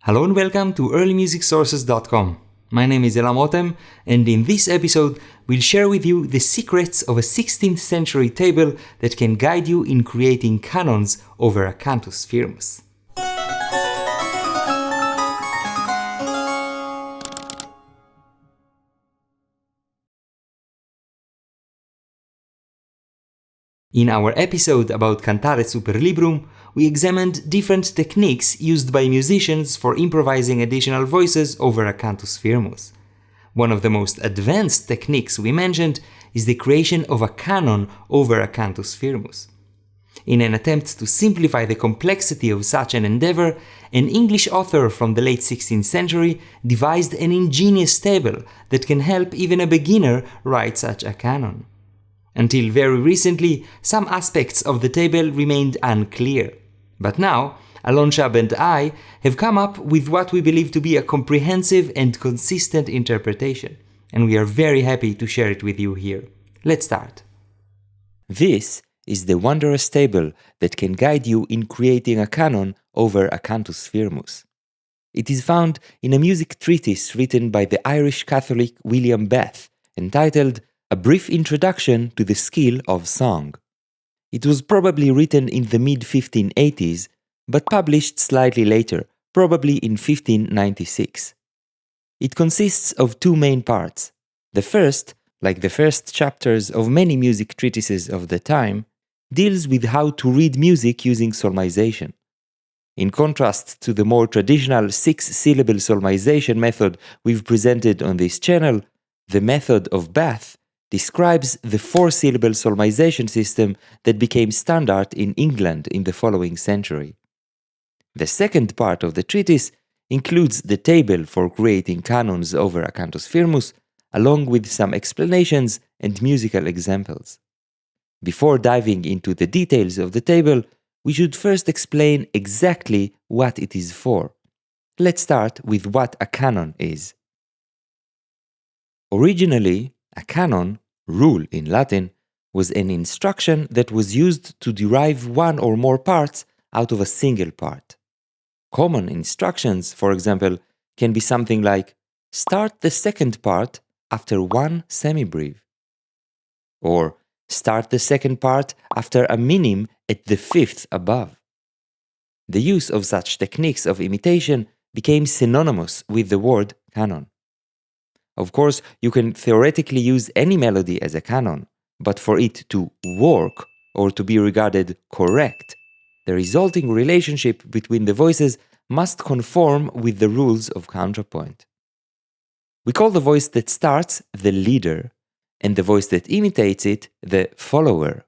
Hello and welcome to earlymusicsources.com. My name is Elam Rotem, and in this episode we'll share with you the secrets of a 16th century table that can guide you in creating canons over a Cantus Firmus. In our episode about Cantare Super Librum, we examined different techniques used by musicians for improvising additional voices over a Cantus Firmus. One of the most advanced techniques we mentioned is the creation of a canon over a Cantus Firmus. In an attempt to simplify the complexity of such an endeavor, an English author from the late 16th century devised an ingenious table that can help even a beginner write such a canon. Until very recently, some aspects of the table remained unclear. But now, Alon, Schab and I have come up with what we believe to be a comprehensive and consistent interpretation, and we are very happy to share it with you here. Let's start. This is the wondrous table that can guide you in creating a canon over a Cantus Firmus. It is found in a music treatise written by the Irish Catholic William Beth, entitled A Brief Introduction to the Skill of Song. It was probably written in the mid-1580s, but published slightly later, probably in 1596. It consists of two main parts. The first, like the first chapters of many music treatises of the time, deals with how to read music using solmization. In contrast to the more traditional 6-syllable solmization method we've presented on this channel, the method of Beth describes the 4-syllable solmization system that became standard in England in the following century. The second part of the treatise includes the table for creating canons over a Cantus Firmus, along with some explanations and musical examples. Before diving into the details of the table, we should first explain exactly what it is for. Let's start with what a canon is. Originally, a canon, rule in Latin, was an instruction that was used to derive one or more parts out of a single part. Common instructions, for example, can be something like start the second part after one semibreve, or start the second part after a minim at the fifth above. The use of such techniques of imitation became synonymous with the word canon. Of course, you can theoretically use any melody as a canon, but for it to work or to be regarded correct, the resulting relationship between the voices must conform with the rules of counterpoint. We call the voice that starts the leader, and the voice that imitates it the follower.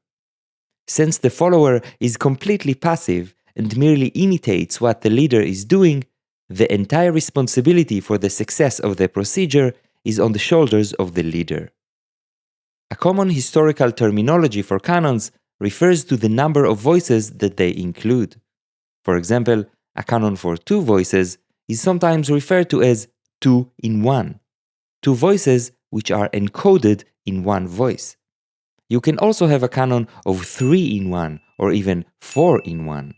Since the follower is completely passive and merely imitates what the leader is doing, the entire responsibility for the success of the procedure is on the shoulders of the leader. A common historical terminology for canons refers to the number of voices that they include. For example, a canon for 2 voices is sometimes referred to as 2 in 1, 2 voices which are encoded in one voice. You can also have a canon of 3 in 1 or even 4 in 1.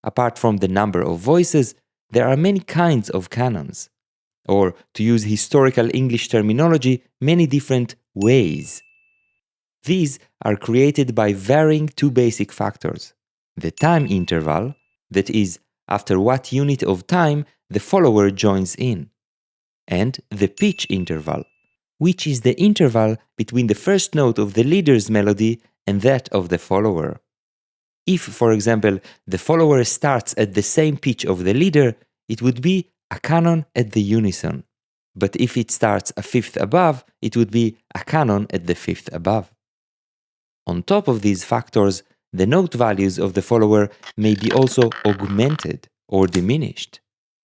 Apart from the number of voices, there are many kinds of canons, or to use historical English terminology, many different ways. These are created by varying 2 basic factors: the time interval, that is, after what unit of time the follower joins in, and the pitch interval, which is the interval between the first note of the leader's melody and that of the follower. If, for example, the follower starts at the same pitch of the leader, it would be a canon at the unison. But if it starts a fifth above, it would be a canon at the fifth above. On top of these factors, the note values of the follower may be also augmented or diminished,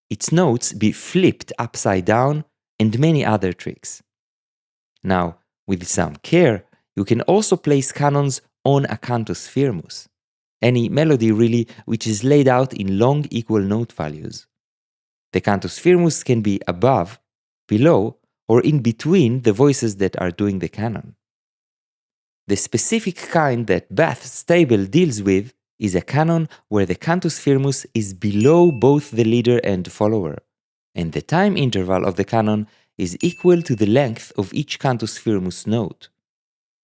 its notes be flipped upside down, and many other tricks. Now, with some care, you can also place canons on a Cantus Firmus, any melody really which is laid out in long equal note values. The Cantus Firmus can be above, below, or in between the voices that are doing the canon. The specific kind that Beth's table deals with is a canon where the cantus firmus is below both the leader and follower, and the time interval of the canon is equal to the length of each cantus firmus note.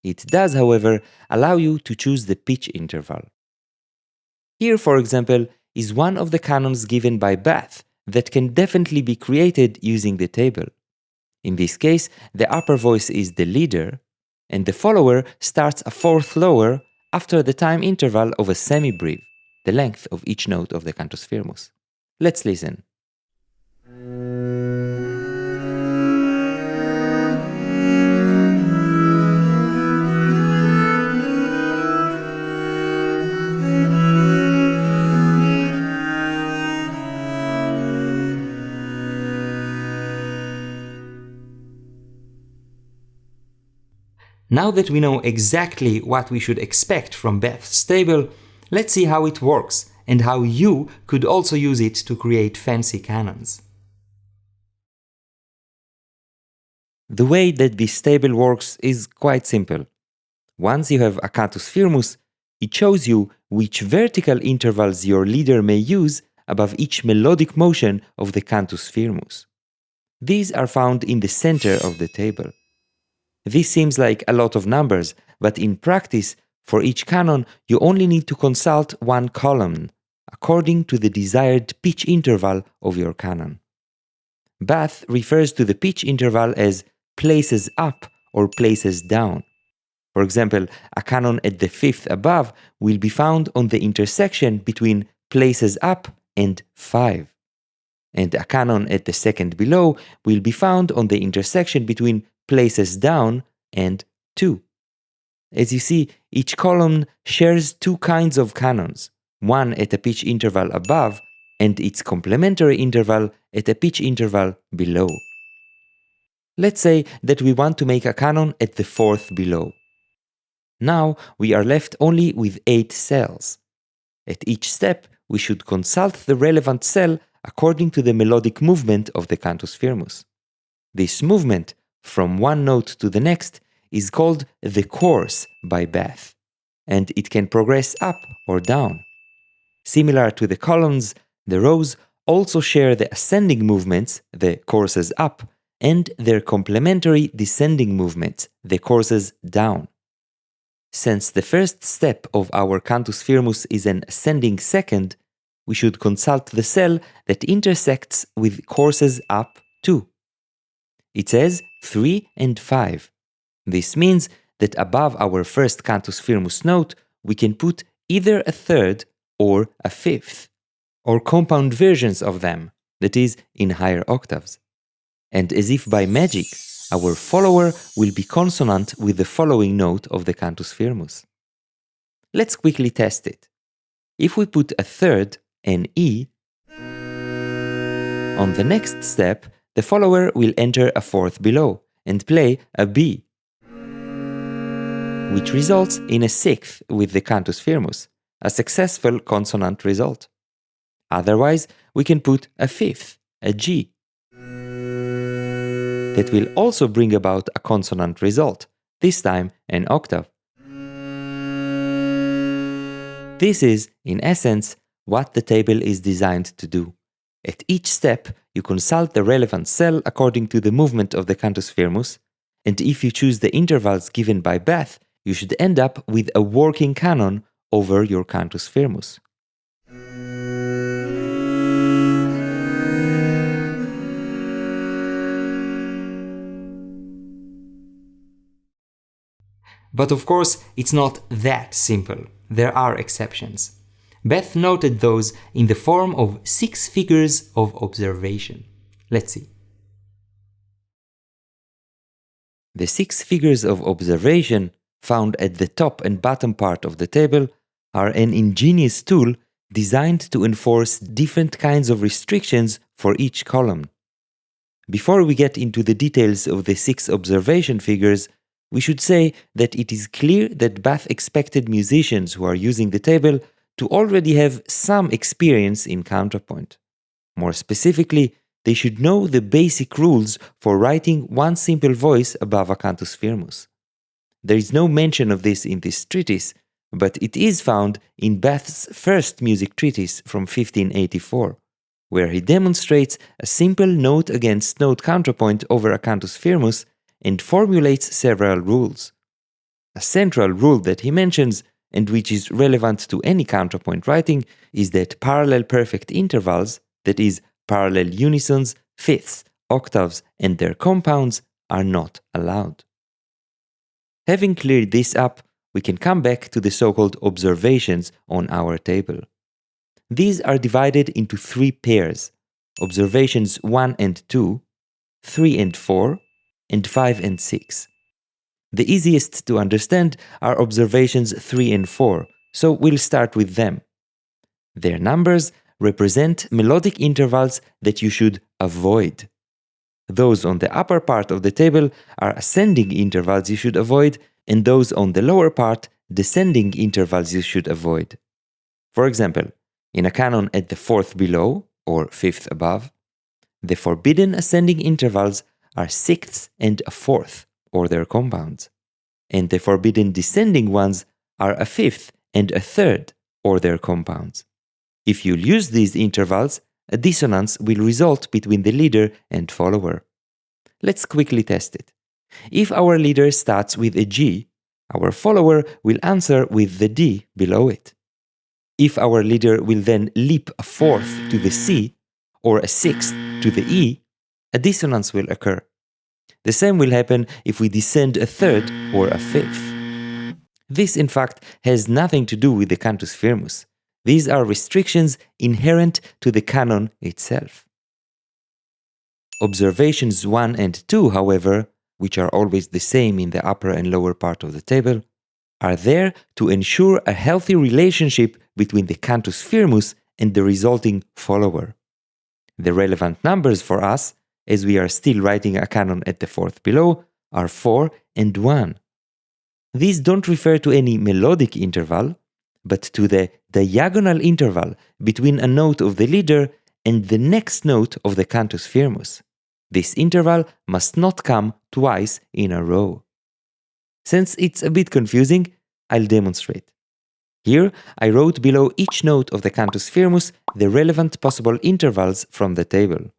It does, however, allow you to choose the pitch interval. Here, for example, is one of the canons given by Bach that can definitely be created using the table. In this case, the upper voice is the leader, and the follower starts a fourth lower after the time interval of a semibreve, the length of each note of the cantus firmus. Let's listen. Now that we know exactly what we should expect from Bach's table, let's see how it works and how you could also use it to create fancy canons. The way that this table works is quite simple. Once you have a cantus firmus, it shows you which vertical intervals your leader may use above each melodic motion of the cantus firmus. These are found in the center of the table. This seems like a lot of numbers, but in practice, for each canon, you only need to consult one column, according to the desired pitch interval of your canon. Bach refers to the pitch interval as places up or places down. For example, a canon at the fifth above will be found on the intersection between places up and 5. And a canon at the second below will be found on the intersection between places down and 2. As you see, each column shares two kinds of canons, one at a pitch interval above and its complementary interval at a pitch interval below. Let's say that we want to make a canon at the fourth below. Now we are left only with 8 cells. At each step, we should consult the relevant cell according to the melodic movement of the cantus firmus. This movement, from one note to the next, is called the course by Bach, and it can progress up or down. Similar to the columns, the rows also share the ascending movements, the courses up, and their complementary descending movements, the courses down. Since the first step of our cantus firmus is an ascending second, we should consult the cell that intersects with courses up 2. It says 3 and 5. This means that above our first cantus firmus note, we can put either a third or a fifth, or compound versions of them, that is, in higher octaves. And as if by magic, our follower will be consonant with the following note of the cantus firmus. Let's quickly test it. If we put a third, an E, on the next step, the follower will enter a fourth below and play a B, which results in a sixth with the cantus firmus, a successful consonant result. Otherwise, we can put a fifth, a G, that will also bring about a consonant result, this time an octave. This is, in essence, what the table is designed to do. At each step, you consult the relevant cell according to the movement of the cantus firmus, and if you choose the intervals given by Bach, you should end up with a working canon over your cantus firmus. But of course, it's not that simple. There are exceptions. Bach noted those in the form of 6 figures of observation. Let's see. The 6 figures of observation found at the top and bottom part of the table are an ingenious tool designed to enforce different kinds of restrictions for each column. Before we get into the details of the 6 observation figures, we should say that it is clear that Bach expected musicians who are using the table to already have some experience in counterpoint. More specifically, they should know the basic rules for writing one simple voice above a cantus firmus. There is no mention of this in this treatise, but it is found in Beth's first music treatise from 1584, where he demonstrates a simple note against note counterpoint over a cantus firmus and formulates several rules. A central rule that he mentions, and which is relevant to any counterpoint writing, is that parallel perfect intervals, that is, parallel unisons, fifths, octaves, and their compounds, are not allowed. Having cleared this up, we can come back to the so-called observations on our table. These are divided into 3 pairs: observations 1 and 2, 3 and 4, and 5 and 6. The easiest to understand are observations 3 and 4, so we'll start with them. Their numbers represent melodic intervals that you should avoid. Those on the upper part of the table are ascending intervals you should avoid, and those on the lower part, descending intervals you should avoid. For example, in a canon at the 4th below, or 5th above, the forbidden ascending intervals are 6ths and a 4th, or their compounds, and the forbidden descending ones are a 5th and a 3rd, or their compounds. If you'll use these intervals, a dissonance will result between the leader and follower. Let's quickly test it. If our leader starts with a G, our follower will answer with the D below it. If our leader will then leap a 4th to the C, or a 6th to the E, a dissonance will occur. The same will happen if we descend a 3rd or a 5th. This, in fact, has nothing to do with the cantus firmus. These are restrictions inherent to the canon itself. Observations 1 and 2, however, which are always the same in the upper and lower part of the table, are there to ensure a healthy relationship between the cantus firmus and the resulting follower. The relevant numbers for us, as we are still writing a canon at the 4th below, are 4 and 1. These don't refer to any melodic interval, but to the diagonal interval between a note of the leader and the next note of the cantus firmus. This interval must not come twice in a row. Since it's a bit confusing, I'll demonstrate. Here, I wrote below each note of the cantus firmus the relevant possible intervals from the table.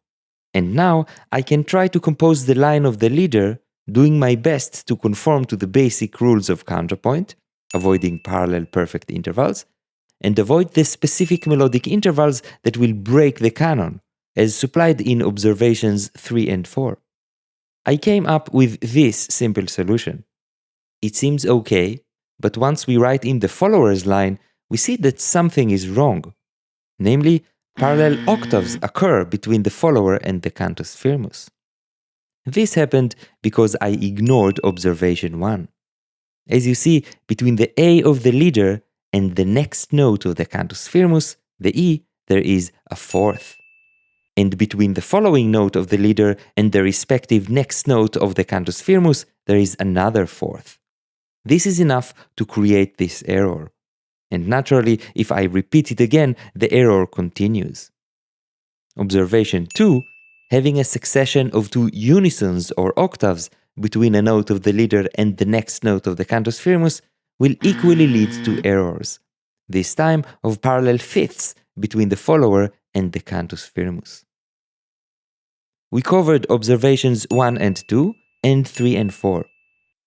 And now I can try to compose the line of the leader, doing my best to conform to the basic rules of counterpoint, avoiding parallel perfect intervals, and avoid the specific melodic intervals that will break the canon, as supplied in observations 3 and 4. I came up with this simple solution. It seems okay, but once we write in the follower's line, we see that something is wrong. Namely, parallel octaves occur between the follower and the cantus firmus. This happened because I ignored observation 1. As you see, between the A of the leader and the next note of the cantus firmus, the E, there is a 4th. And between the following note of the leader and the respective next note of the cantus firmus, there is another 4th. This is enough to create this error. And naturally, if I repeat it again, the error continues. Observation 2, having a succession of 2 unisons or octaves between a note of the leader and the next note of the cantus firmus, will equally lead to errors, this time of parallel fifths between the follower and the cantus firmus. We covered observations 1 and 2, and 3 and 4.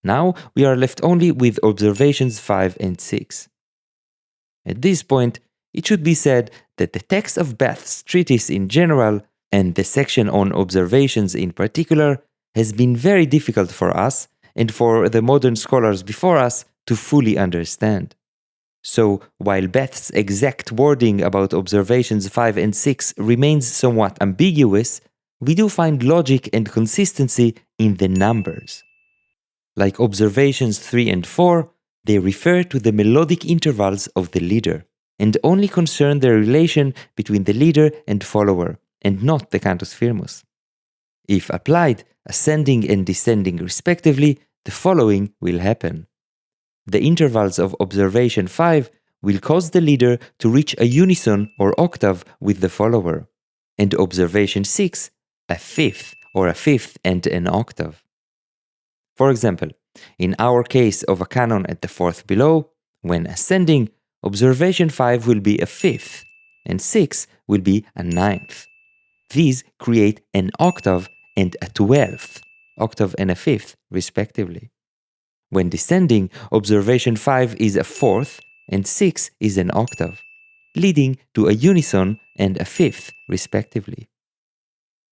Now we are left only with observations 5 and 6. At this point, it should be said that the text of Beth's treatise in general, and the section on observations in particular, has been very difficult for us, and for the modern scholars before us, to fully understand. So, while Beth's exact wording about observations 5 and 6 remains somewhat ambiguous, we do find logic and consistency in the numbers. Like observations 3 and 4, they refer to the melodic intervals of the leader, and only concern the relation between the leader and follower, and not the cantus firmus. If applied, ascending and descending respectively, the following will happen. The intervals of observation 5 will cause the leader to reach a unison or octave with the follower, and observation 6, a 5th or a 5th and an octave. For example, in our case of a canon at the 4th below, When ascending, observation 5 will be a fifth, and 6 will be a ninth. These create an octave and a 12th, octave and a fifth, respectively. When descending, observation 5 is a fourth and 6 is an octave, leading to a unison and a fifth, respectively.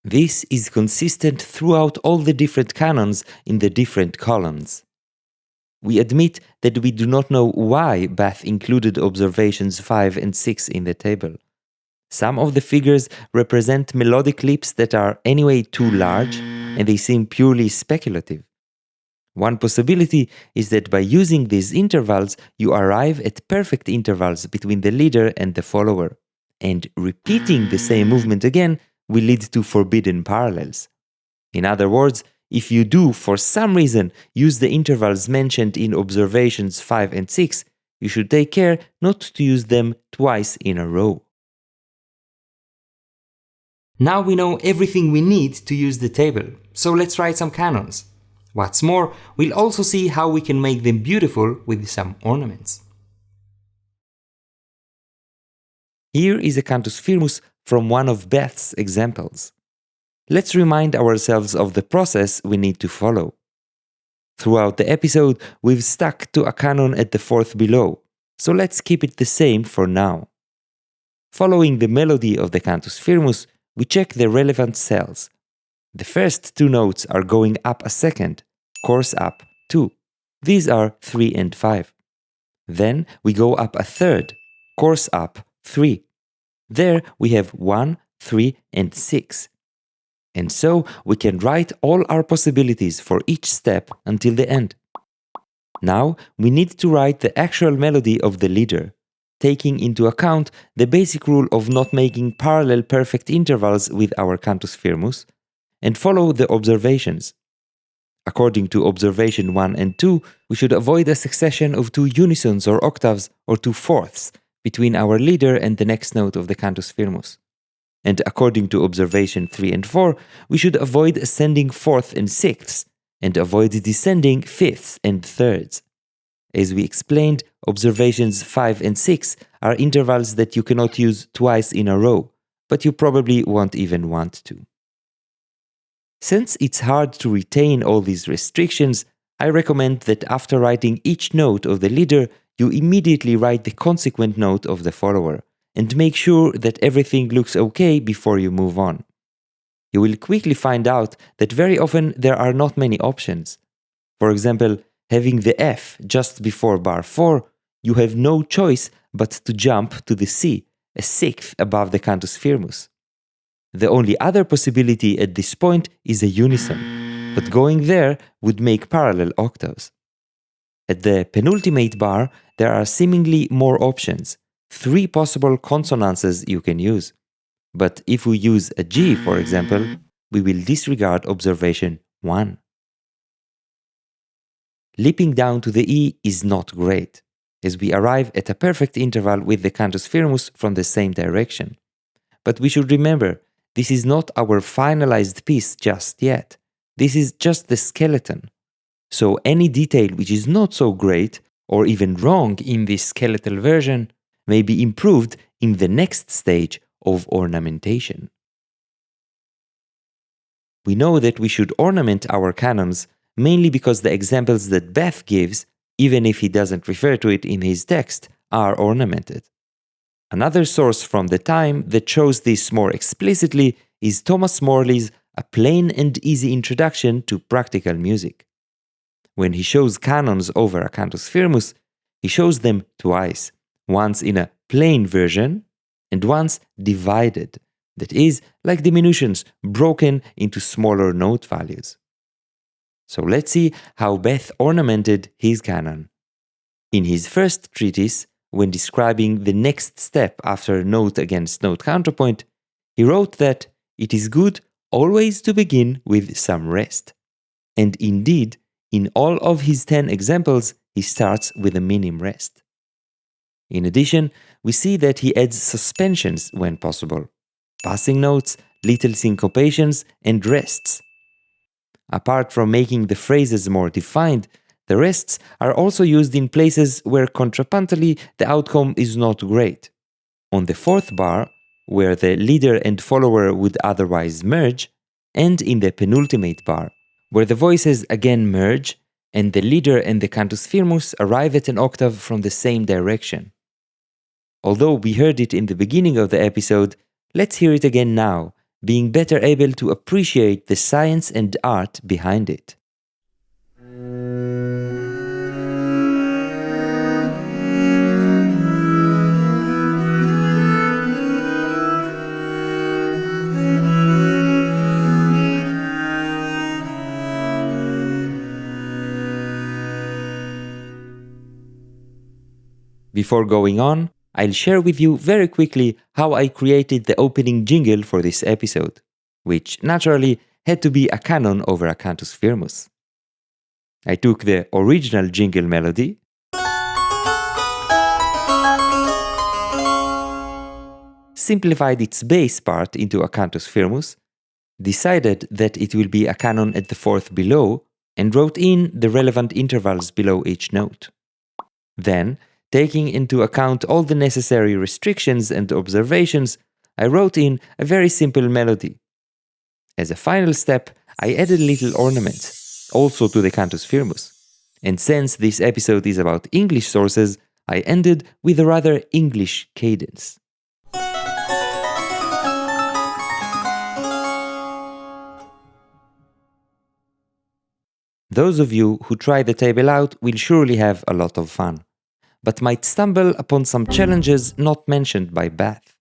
This is consistent throughout all the different canons in the different columns. We admit that we do not know why Bach included observations 5 and 6 in the table. Some of the figures represent melodic leaps that are anyway too large, and they seem purely speculative. One possibility is that by using these intervals, you arrive at perfect intervals between the leader and the follower, and repeating the same movement again will lead to forbidden parallels. In other words, if you do, for some reason, use the intervals mentioned in observations 5 and 6, you should take care not to use them twice in a row. Now we know everything we need to use the table, so let's write some canons. What's more, we'll also see how we can make them beautiful with some ornaments. Here is a Cantus Firmus from one of Bach's examples. Let's remind ourselves of the process we need to follow. Throughout the episode, we've stuck to a canon at the fourth below, so let's keep it the same for now. Following the melody of the Cantus Firmus, we check the relevant cells. The first two notes are going up a second, course up 2. These are 3 and 5. Then we go up a third, course up 3. There we have 1, 3, and 6. And so we can write all our possibilities for each step until the end. Now we need to write the actual melody of the leader, taking into account the basic rule of not making parallel perfect intervals with our Cantus Firmus, and follow the observations. According to observation 1 and 2, we should avoid a succession of 2 unisons or octaves or 2 fourths between our leader and the next note of the Cantus Firmus. And according to observation 3 and 4, we should avoid ascending fourths and sixths, and avoid descending fifths and thirds. As we explained, observations 5 and 6 are intervals that you cannot use twice in a row, but you probably won't even want to. Since it's hard to retain all these restrictions, I recommend that after writing each note of the leader, you immediately write the consequent note of the follower, and make sure that everything looks okay before you move on. You will quickly find out that very often there are not many options. For example, having the F just before bar 4, you have no choice but to jump to the C, a sixth above the Cantus Firmus. The only other possibility at this point is a unison, but going there would make parallel octaves. At the penultimate bar, there are seemingly more options, 3 possible consonances you can use. But if we use a G, for example, we will disregard observation 1. Leaping down to the E is not great, as we arrive at a perfect interval with the Cantus Firmus from the same direction. But we should remember, this is not our finalized piece just yet. This is just the skeleton. So any detail which is not so great, or even wrong in this skeletal version, may be improved in the next stage of ornamentation. We know that we should ornament our canons mainly because the examples that Bach gives, even if he doesn't refer to it in his text, are ornamented. Another source from the time that shows this more explicitly is Thomas Morley's A Plain and Easy Introduction to Practical Music. When he shows canons over a Cantus Firmus, he shows them twice, once in a plain version and once divided, that is, like diminutions broken into smaller note values. So let's see how Bach ornamented his canon. In his first treatise, when describing the next step after note against note counterpoint, he wrote that it is good always to begin with some rest. And indeed, in all of his 10 examples, he starts with a minim rest. In addition, we see that he adds suspensions when possible, passing notes, little syncopations, and rests. Apart from making the phrases more defined, The rests are also used in places where contrapuntally the outcome is not great. On the fourth bar, where the leader and follower would otherwise merge, and in the penultimate bar, where the voices again merge and the leader and the cantus firmus arrive at an octave from the same direction. Although we heard it in the beginning of the episode, let's hear it again now, being better able to appreciate the science and art behind it. Before going on, I'll share with you very quickly how I created the opening jingle for this episode, which naturally had to be a canon over a cantus firmus. I took the original jingle melody, simplified its bass part into a cantus firmus, decided that it will be a canon at the fourth below, and wrote in the relevant intervals below each note. Then, taking into account all the necessary restrictions and observations, I wrote in a very simple melody. As a final step, I added little ornaments, also to the cantus firmus. And since this episode is about English sources, I ended with a rather English cadence. Those of you who try the table out will surely have a lot of fun, but might stumble upon some challenges not mentioned by Beth.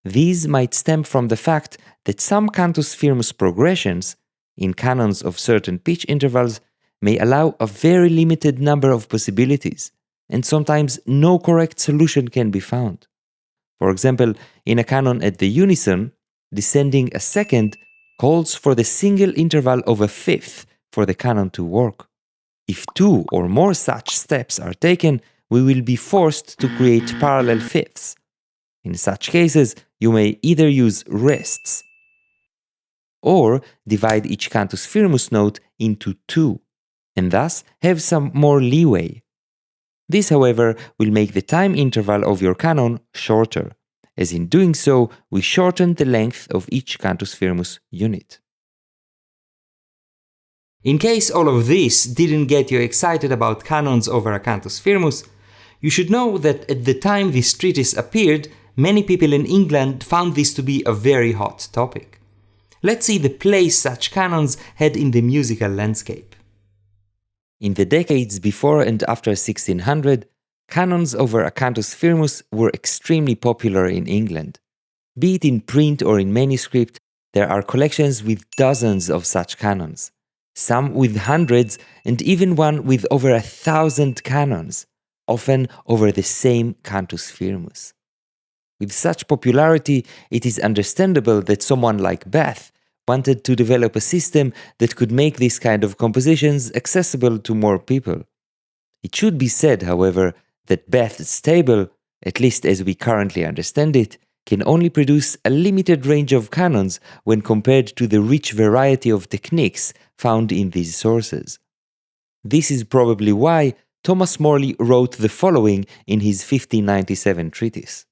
These might stem from the fact that some cantus firmus progressions, in canons of certain pitch intervals, may allow a very limited number of possibilities, and sometimes no correct solution can be found. For example, in a canon at the unison, descending a second calls for the single interval of a fifth for the canon to work. If two or more such steps are taken, we will be forced to create parallel fifths. In such cases, you may either use rests or divide each cantus firmus note into two, and thus have some more leeway. This, however, will make the time interval of your canon shorter, as in doing so, we shorten the length of each cantus firmus unit. In case all of this didn't get you excited about canons over a cantus firmus, you should know that at the time this treatise appeared, many people in England found this to be a very hot topic. Let's see the place such canons had in the musical landscape. In the decades before and after 1600, canons over a cantus firmus were extremely popular in England. Be it in print or in manuscript, there are collections with dozens of such canons, some with hundreds and even one with over 1,000 canons, often over the same cantus firmus. With such popularity, it is understandable that someone like Beth wanted to develop a system that could make this kind of compositions accessible to more people. It should be said, however, that Beth's table, at least as we currently understand it, can only produce a limited range of canons when compared to the rich variety of techniques found in these sources. This is probably why Thomas Morley wrote the following in his 1597 treatise.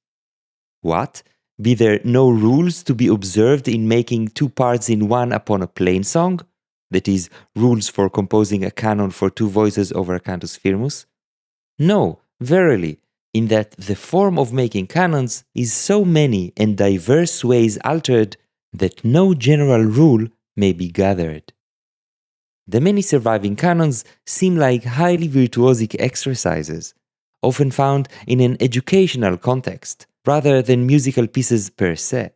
What? Be there no rules to be observed in making two parts in one upon a plain song? That is, rules for composing a canon for two voices over a cantus firmus? No, verily, in that the form of making canons is so many and diverse ways altered that no general rule may be gathered. The many surviving canons seem like highly virtuosic exercises, often found in an educational context, rather than musical pieces per se.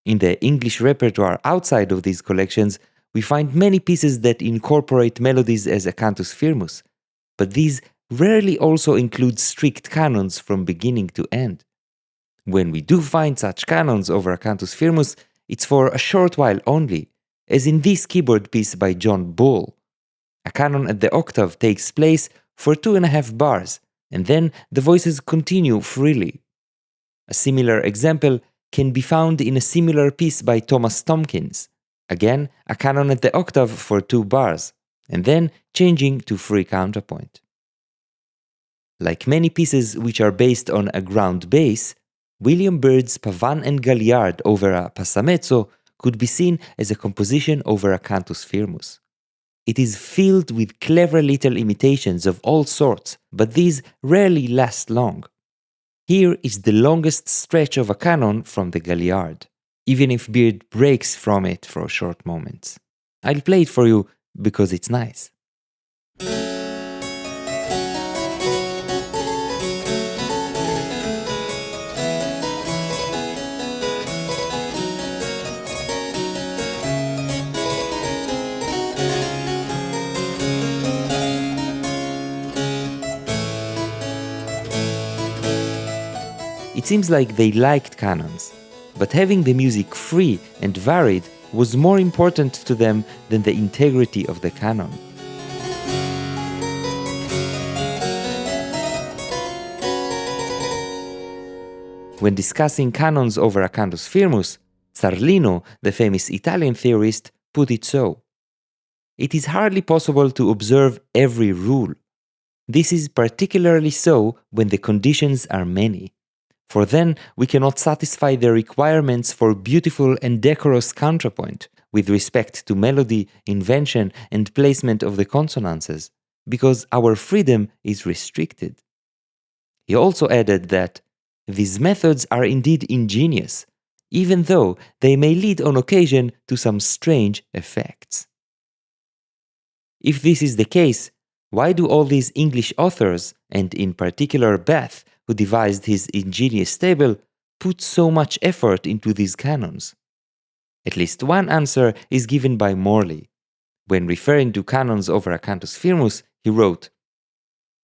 In the English repertoire outside of these collections, we find many pieces that incorporate melodies as a cantus firmus, but these rarely also include strict canons from beginning to end. When we do find such canons over a cantus firmus, it's for a short while only, as in this keyboard piece by John Bull. A canon at the octave takes place for 2.5 bars, and then the voices continue freely. A similar example can be found in a similar piece by Thomas Tomkins, again a canon at the octave for 2 bars. and then changing to free counterpoint. Like many pieces which are based on a ground bass, William Byrd's Pavan and Galliard over a passamezzo could be seen as a composition over a cantus firmus. It is filled with clever little imitations of all sorts, but these rarely last long. Here is the longest stretch of a canon from the Galliard, even if Byrd breaks from it for short moments. I'll play it for you because it's nice. It seems like they liked canons, but having the music free and varied was more important to them than the integrity of the canon. When discussing canons over a cantus firmus, Zarlino, the famous Italian theorist, put it so: "It is hardly possible to observe every rule. This is particularly so when the conditions are many. For then we cannot satisfy the requirements for beautiful and decorous counterpoint with respect to melody, invention, and placement of the consonances, because our freedom is restricted." He also added that these methods are indeed ingenious, even though they may lead on occasion to some strange effects. If this is the case, why do all these English authors, and in particular Beth, who devised his ingenious table, put so much effort into these canons? At least one answer is given by Morley. When referring to canons over a cantus firmus, he wrote,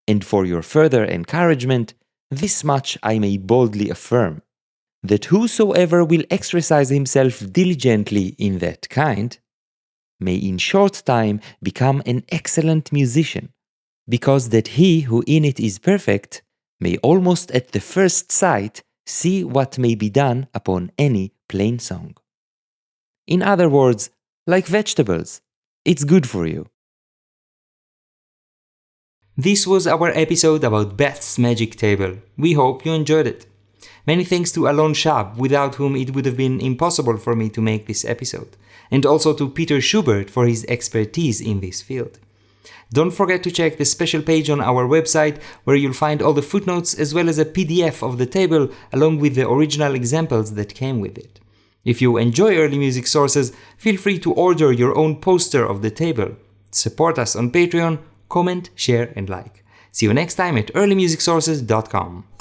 "And for your further encouragement, this much I may boldly affirm, that whosoever will exercise himself diligently in that kind, may in short time become an excellent musician, because that he who in it is perfect may almost at the first sight see what may be done upon any plain song." In other words, like vegetables, it's good for you. This was our episode about Beth's magic table. We hope you enjoyed it. Many thanks to Alon Schab, without whom it would have been impossible for me to make this episode, and also to Peter Schubert for his expertise in this field. Don't forget to check the special page on our website where you'll find all the footnotes as well as a PDF of the table along with the original examples that came with it. If you enjoy early music sources, feel free to order your own poster of the table. Support us on Patreon, comment, share and like. See you next time at earlymusicsources.com.